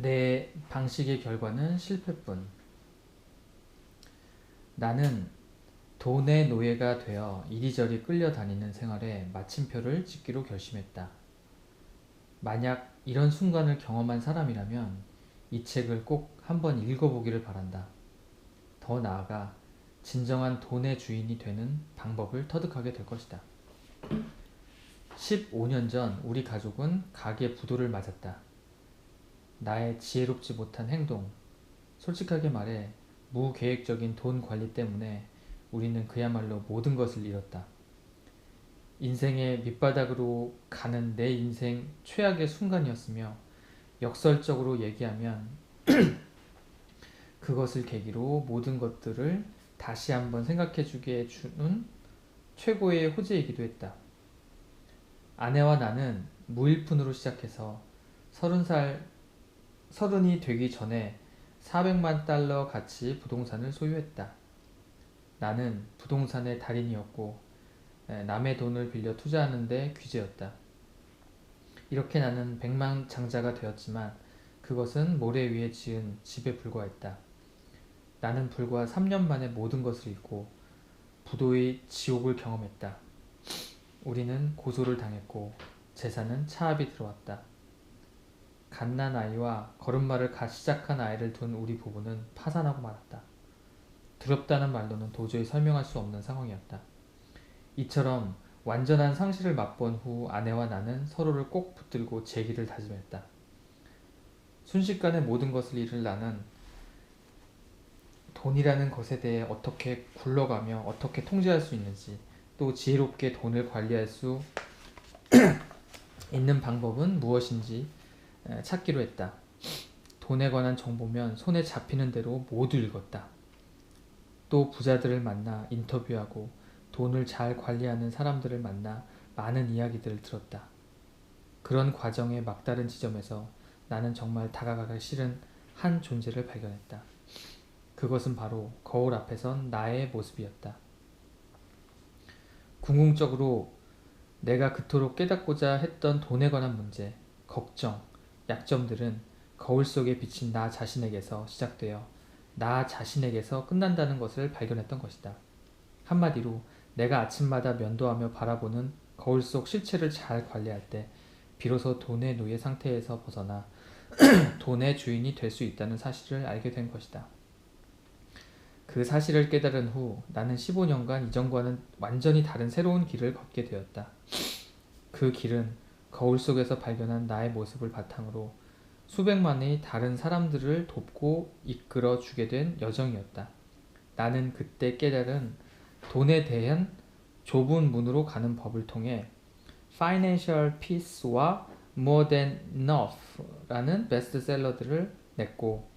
내 방식의 결과는 실패뿐. 나는 돈의 노예가 되어 이리저리 끌려다니는 생활에 마침표를 찍기로 결심했다. 만약 이런 순간을 경험한 사람이라면 이 책을 꼭 한번 읽어보기를 바란다. 더 나아가 진정한 돈의 주인이 되는 방법을 터득하게 될 것이다. 15년 전 우리 가족은 가게 부도를 맞았다. 나의 지혜롭지 못한 행동, 솔직하게 말해 무계획적인 돈 관리 때문에 우리는 그야말로 모든 것을 잃었다. 인생의 밑바닥으로 가는 내 인생 최악의 순간이었으며 역설적으로 얘기하면 그것을 계기로 모든 것들을 다시 한번 생각해주게 해주는 최고의 호재이기도 했다. 아내와 나는 무일푼으로 시작해서 30이 되기 전에 400만 달러 가치 부동산을 소유했다. 나는 부동산의 달인이었고 남의 돈을 빌려 투자하는 데 귀재였다. 이렇게 나는 백만장자가 되었지만 그것은 모래 위에 지은 집에 불과했다. 나는 불과 3년 만에 모든 것을 잃고 부도의 지옥을 경험했다. 우리는 고소를 당했고 재산은 차압이 들어왔다. 갓난 아이와 걸음마를 갓 시작한 아이를 둔 우리 부부는 파산하고 말았다. 두렵다는 말로는 도저히 설명할 수 없는 상황이었다. 이처럼 완전한 상실을 맛본 후 아내와 나는 서로를 꼭 붙들고 재기를 다짐했다. 순식간에 모든 것을 잃을 나는 돈이라는 것에 대해 어떻게 굴러가며 어떻게 통제할 수 있는지, 또 지혜롭게 돈을 관리할 수 있는 방법은 무엇인지 찾기로 했다. 돈에 관한 정보면 손에 잡히는 대로 모두 읽었다. 또 부자들을 만나 인터뷰하고 돈을 잘 관리하는 사람들을 만나 많은 이야기들을 들었다. 그런 과정의 막다른 지점에서 나는 정말 다가가기 싫은 한 존재를 발견했다. 그것은 바로 거울 앞에 선 나의 모습이었다. 궁극적으로 내가 그토록 깨닫고자 했던 돈에 관한 문제, 걱정, 약점들은 거울 속에 비친 나 자신에게서 시작되어 나 자신에게서 끝난다는 것을 발견했던 것이다. 한마디로 내가 아침마다 면도하며 바라보는 거울 속 실체를 잘 관리할 때 비로소 돈의 노예 상태에서 벗어나 돈의 주인이 될 수 있다는 사실을 알게 된 것이다. 그 사실을 깨달은 후 나는 15년간 이전과는 완전히 다른 새로운 길을 걷게 되었다. 그 길은 거울 속에서 발견한 나의 모습을 바탕으로 수백만의 다른 사람들을 돕고 이끌어 주게 된 여정이었다. 나는 그때 깨달은 돈에 대한 좁은 문으로 가는 법을 통해 Financial Peace와 More Than Enough라는 베스트셀러들을 냈고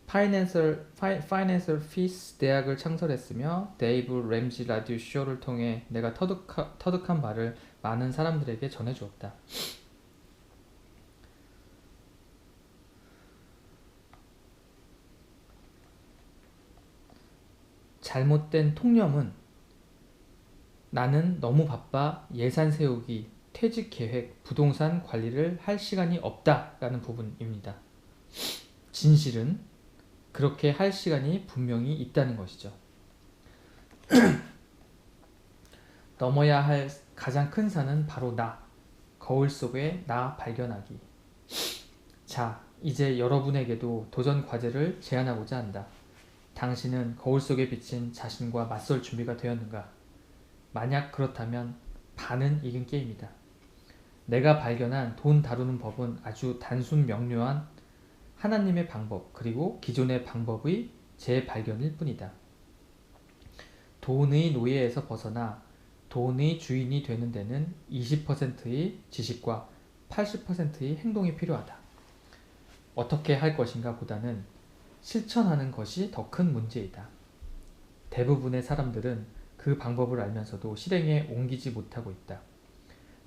Financial Peace 대학을 창설했으며 데이브 램지 라디오 쇼를 통해 내가 터득한 바를 많은 사람들에게 전해주었다. 잘못된 통념은 나는 너무 바빠 예산 세우기, 퇴직 계획, 부동산 관리를 할 시간이 없다라는 부분입니다. 진실은 그렇게 할 시간이 분명히 있다는 것이죠. 넘어야 할 가장 큰 산은 바로 나, 거울 속의 나 발견하기. 자, 이제 여러분에게도 도전 과제를 제안하고자 한다. 당신은 거울 속에 비친 자신과 맞설 준비가 되었는가? 만약 그렇다면 반은 이긴 게임이다. 내가 발견한 돈 다루는 법은 아주 단순 명료한 하나님의 방법 그리고 기존의 방법의 재발견일 뿐이다. 돈의 노예에서 벗어나 돈의 주인이 되는 데는 20%의 지식과 80%의 행동이 필요하다. 어떻게 할 것인가 보다는 실천하는 것이 더 큰 문제이다. 대부분의 사람들은 그 방법을 알면서도 실행에 옮기지 못하고 있다.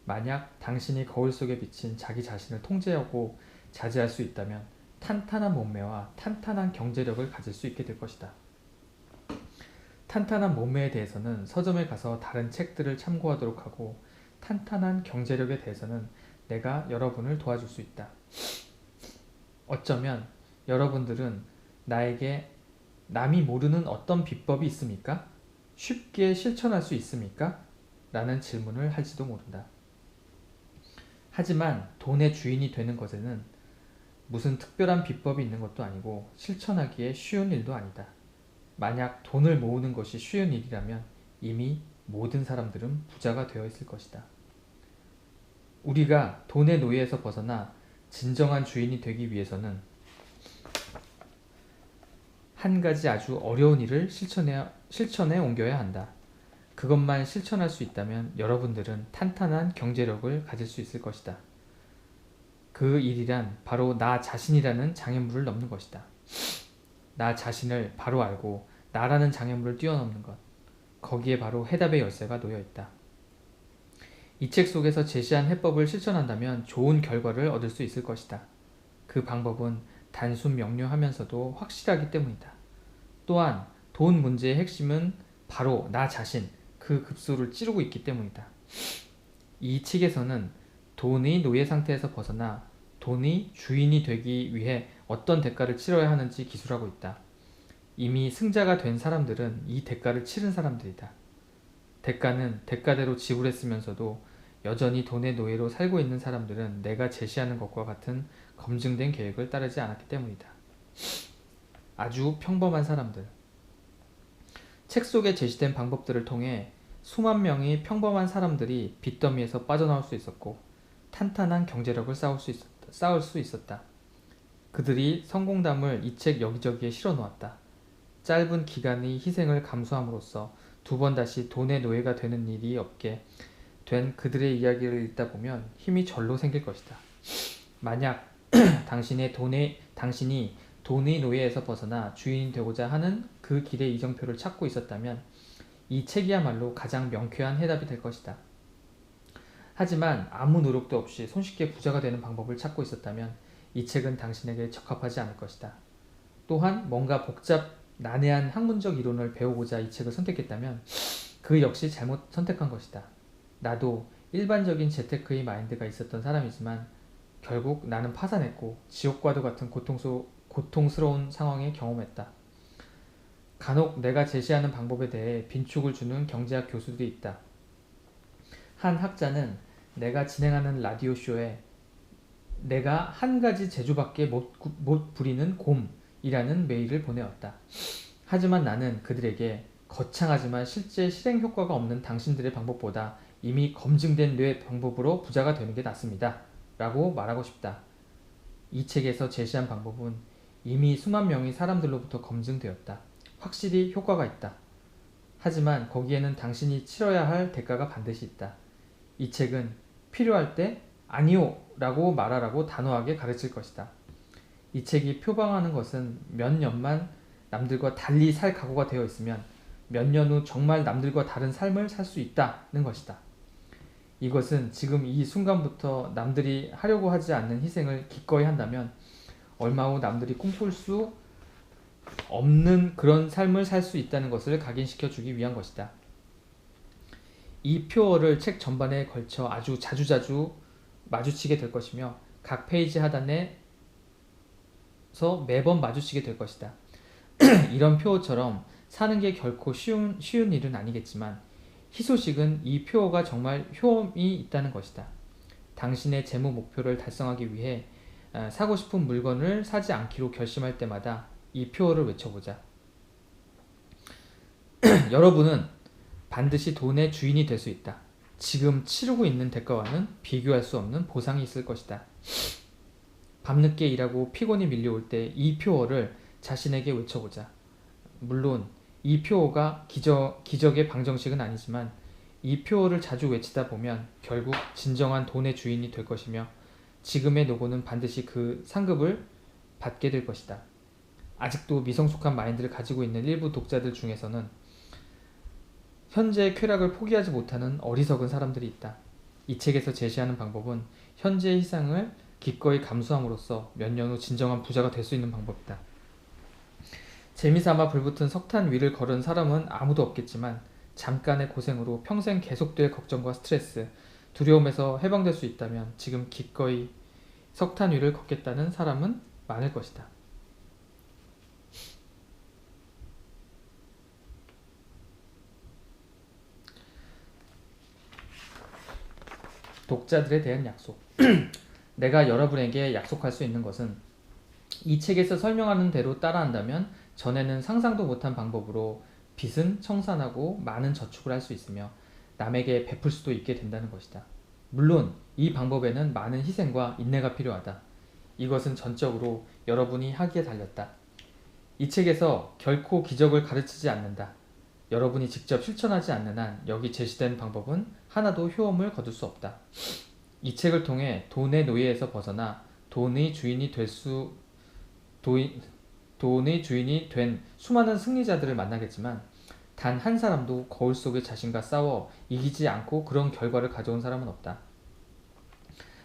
만약 당신이 거울 속에 비친 자기 자신을 통제하고 자제할 수 있다면 탄탄한 몸매와 탄탄한 경제력을 가질 수 있게 될 것이다. 탄탄한 몸매에 대해서는 서점에 가서 다른 책들을 참고하도록 하고 탄탄한 경제력에 대해서는 내가 여러분을 도와줄 수 있다. 어쩌면 여러분들은 나에게 남이 모르는 어떤 비법이 있습니까? 쉽게 실천할 수 있습니까? 라는 질문을 할지도 모른다. 하지만 돈의 주인이 되는 것에는 무슨 특별한 비법이 있는 것도 아니고 실천하기에 쉬운 일도 아니다. 만약 돈을 모으는 것이 쉬운 일이라면 이미 모든 사람들은 부자가 되어 있을 것이다. 우리가 돈의 노예에서 벗어나 진정한 주인이 되기 위해서는 한 가지 아주 어려운 일을 실천에 옮겨야 한다. 그것만 실천할 수 있다면 여러분들은 탄탄한 경제력을 가질 수 있을 것이다. 그 일이란 바로 나 자신이라는 장애물을 넘는 것이다. 나 자신을 바로 알고 나라는 장애물을 뛰어넘는 것. 거기에 바로 해답의 열쇠가 놓여있다. 이 책 속에서 제시한 해법을 실천한다면 좋은 결과를 얻을 수 있을 것이다. 그 방법은 단순 명료하면서도 확실하기 때문이다. 또한 돈 문제의 핵심은 바로 나 자신, 그 급소를 찌르고 있기 때문이다. 이 책에서는 돈의 노예 상태에서 벗어나 돈의 주인이 되기 위해 어떤 대가를 치러야 하는지 기술하고 있다. 이미 승자가 된 사람들은 이 대가를 치른 사람들이다. 대가는 대가대로 지불했으면서도 여전히 돈의 노예로 살고 있는 사람들은 내가 제시하는 것과 같은 검증된 계획을 따르지 않았기 때문이다. 아주 평범한 사람들. 책 속에 제시된 방법들을 통해 수만 명의 평범한 사람들이 빚더미에서 빠져나올 수 있었고 탄탄한 경제력을 쌓을 수 있었다. 그들이 성공담을 이 책 여기저기에 실어놓았다. 짧은 기간의 희생을 감수함으로써 두 번 다시 돈의 노예가 되는 일이 없게 된 그들의 이야기를 읽다 보면 힘이 절로 생길 것이다. 만약 당신이 돈의 노예에서 벗어나 주인이 되고자 하는 그 길의 이정표를 찾고 있었다면 이 책이야말로 가장 명쾌한 해답이 될 것이다. 하지만 아무 노력도 없이 손쉽게 부자가 되는 방법을 찾고 있었다면 이 책은 당신에게 적합하지 않을 것이다. 또한 뭔가 난해한 학문적 이론을 배우고자 이 책을 선택했다면 그 역시 잘못 선택한 것이다. 나도 일반적인 재테크의 마인드가 있었던 사람이지만 결국 나는 파산했고 지옥과도 같은 고통스러운 상황에 경험했다. 간혹 내가 제시하는 방법에 대해 빈축을 주는 경제학 교수들이 있다. 한 학자는 내가 진행하는 라디오쇼에 내가 한 가지 재주밖에 못 부리는 곰이라는 메일을 보내왔다. 하지만 나는 그들에게 거창하지만 실제 실행 효과가 없는 당신들의 방법보다 이미 검증된 뇌 방법으로 부자가 되는 게 낫습니다. 라고 말하고 싶다. 이 책에서 제시한 방법은 이미 수만 명의 사람들로부터 검증되었다. 확실히 효과가 있다. 하지만 거기에는 당신이 치러야 할 대가가 반드시 있다. 이 책은 필요할 때 아니요 라고 말하라고 단호하게 가르칠 것이다. 이 책이 표방하는 것은 몇 년만 남들과 달리 살 각오가 되어 있으면 몇 년 후 정말 남들과 다른 삶을 살 수 있다는 것이다. 이것은 지금 이 순간부터 남들이 하려고 하지 않는 희생을 기꺼이 한다면 얼마 후 남들이 꿈꿀 수 없는 그런 삶을 살 수 있다는 것을 각인시켜 주기 위한 것이다. 이 표어를 책 전반에 걸쳐 아주 자주자주 마주치게 될 것이며 각 페이지 하단에서 매번 마주치게 될 것이다. 이런 표어처럼 사는 게 결코 쉬운 일은 아니겠지만 희소식은 이 표어가 정말 효험이 있다는 것이다. 당신의 재무 목표를 달성하기 위해 사고 싶은 물건을 사지 않기로 결심할 때마다 이 표어를 외쳐보자. 여러분은 반드시 돈의 주인이 될 수 있다. 지금 치르고 있는 대가와는 비교할 수 없는 보상이 있을 것이다. 밤늦게 일하고 피곤이 밀려올 때 이 표어를 자신에게 외쳐보자. 물론 이 표어가 기적의 방정식은 아니지만 이 표어를 자주 외치다 보면 결국 진정한 돈의 주인이 될 것이며 지금의 노고는 반드시 그 상급을 받게 될 것이다. 아직도 미성숙한 마인드를 가지고 있는 일부 독자들 중에서는 현재의 쾌락을 포기하지 못하는 어리석은 사람들이 있다. 이 책에서 제시하는 방법은 현재의 희생을 기꺼이 감수함으로써 몇 년 후 진정한 부자가 될 수 있는 방법이다. 재미삼아 불붙은 석탄 위를 걸은 사람은 아무도 없겠지만 잠깐의 고생으로 평생 계속될 걱정과 스트레스, 두려움에서 해방될 수 있다면 지금 기꺼이 석탄 위를 걷겠다는 사람은 많을 것이다. 독자들에 대한 약속. 내가 여러분에게 약속할 수 있는 것은 이 책에서 설명하는 대로 따라한다면 전에는 상상도 못한 방법으로 빚은 청산하고 많은 저축을 할 수 있으며 남에게 베풀 수도 있게 된다는 것이다. 물론 이 방법에는 많은 희생과 인내가 필요하다. 이것은 전적으로 여러분이 하기에 달렸다. 이 책에서 결코 기적을 가르치지 않는다. 여러분이 직접 실천하지 않는 한 여기 제시된 방법은 하나도 효험을 거둘 수 없다. 이 책을 통해 돈의 노예에서 벗어나 돈의 주인이 된 수많은 승리자들을 만나겠지만 단 한 사람도 거울 속의 자신과 싸워 이기지 않고 그런 결과를 가져온 사람은 없다.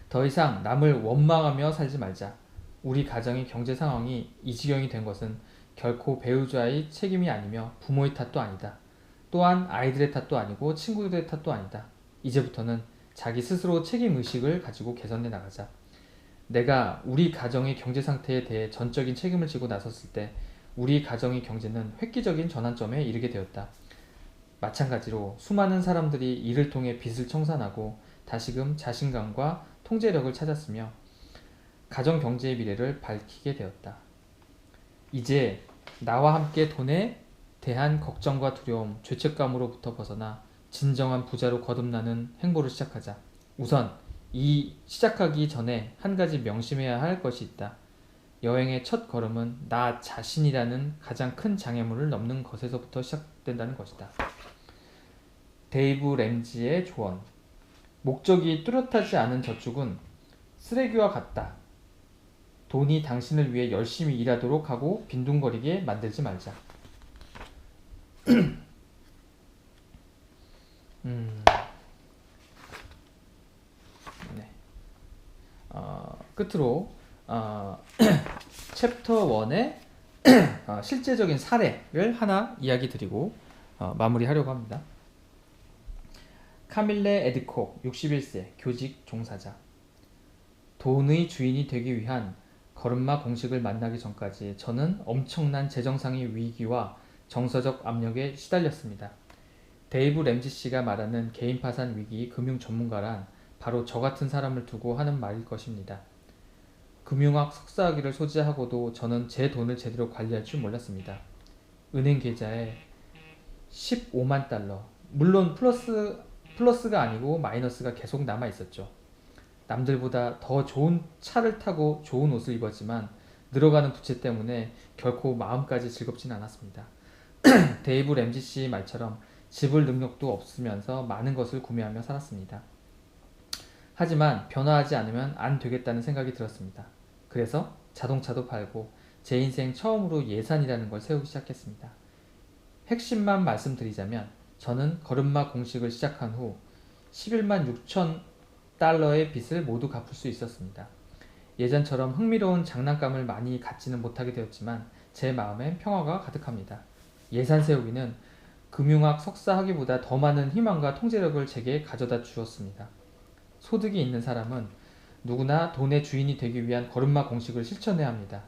더 이상 남을 원망하며 살지 말자. 우리 가정의 경제 상황이 이 지경이 된 것은 결코 배우자의 책임이 아니며 부모의 탓도 아니다. 또한 아이들의 탓도 아니고 친구들의 탓도 아니다. 이제부터는 자기 스스로 책임의식을 가지고 개선해 나가자. 내가 우리 가정의 경제 상태에 대해 전적인 책임을 지고 나섰을 때 우리 가정의 경제는 획기적인 전환점에 이르게 되었다. 마찬가지로 수많은 사람들이 이를 통해 빚을 청산하고 다시금 자신감과 통제력을 찾았으며 가정 경제의 미래를 밝히게 되었다. 이제 나와 함께 돈에 대한 걱정과 두려움, 죄책감으로부터 벗어나 진정한 부자로 거듭나는 행보를 시작하자. 우선 이 시작하기 전에 한 가지 명심해야 할 것이 있다. 여행의 첫 걸음은 나 자신이라는 가장 큰 장애물을 넘는 것에서부터 시작된다는 것이다. 데이브 램지의 조언. 목적이 뚜렷하지 않은 저축은 쓰레기와 같다. 돈이 당신을 위해 열심히 일하도록 하고 빈둥거리게 만들지 말자. 네. 끝으로 챕터 1의 실제적인 사례를 하나 이야기 드리고 마무리하려고 합니다. 카밀레 에드콕 61세 교직 종사자. 돈의 주인이 되기 위한 걸음마 공식을 만나기 전까지 저는 엄청난 재정상의 위기와 정서적 압력에 시달렸습니다. 데이브 램지 씨가 말하는 개인 파산 위기 금융 전문가란 바로 저 같은 사람을 두고 하는 말일 것입니다. 금융학 석사학위를 소지하고도 저는 제 돈을 제대로 관리할 줄 몰랐습니다. 은행 계좌에 15만 달러, 물론 플러스가 아니고 마이너스가 계속 남아 있었죠. 남들보다 더 좋은 차를 타고 좋은 옷을 입었지만 늘어가는 부채 때문에 결코 마음까지 즐겁진 않았습니다. 데이브 램지 씨 말처럼 지불 능력도 없으면서 많은 것을 구매하며 살았습니다. 하지만 변화하지 않으면 안 되겠다는 생각이 들었습니다. 그래서 자동차도 팔고 제 인생 처음으로 예산이라는 걸 세우기 시작했습니다. 핵심만 말씀드리자면 저는 걸음마 공식을 시작한 후 11만 6천 달러의 빚을 모두 갚을 수 있었습니다. 예전처럼 흥미로운 장난감을 많이 갖지는 못하게 되었지만 제 마음엔 평화가 가득합니다. 예산 세우기는 금융학 석사 학위보다 더 많은 희망과 통제력을 제게 가져다 주었습니다. 소득이 있는 사람은 누구나 돈의 주인이 되기 위한 걸음마 공식을 실천해야 합니다.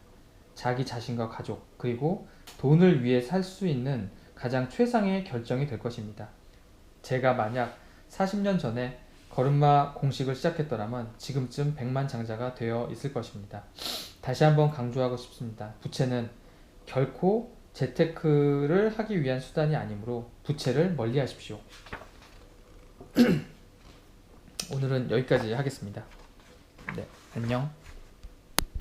자기 자신과 가족, 그리고 돈을 위해 살 수 있는 가장 최상의 결정이 될 것입니다. 제가 만약 40년 전에 걸음마 공식을 시작했더라면 지금쯤 백만장자가 되어 있을 것입니다. 다시 한번 강조하고 싶습니다. 부채는 결코 재테크를 하기 위한 수단이 아니므로 부채를 멀리 하십시오. 오늘은 여기까지 하겠습니다. 네, 안녕.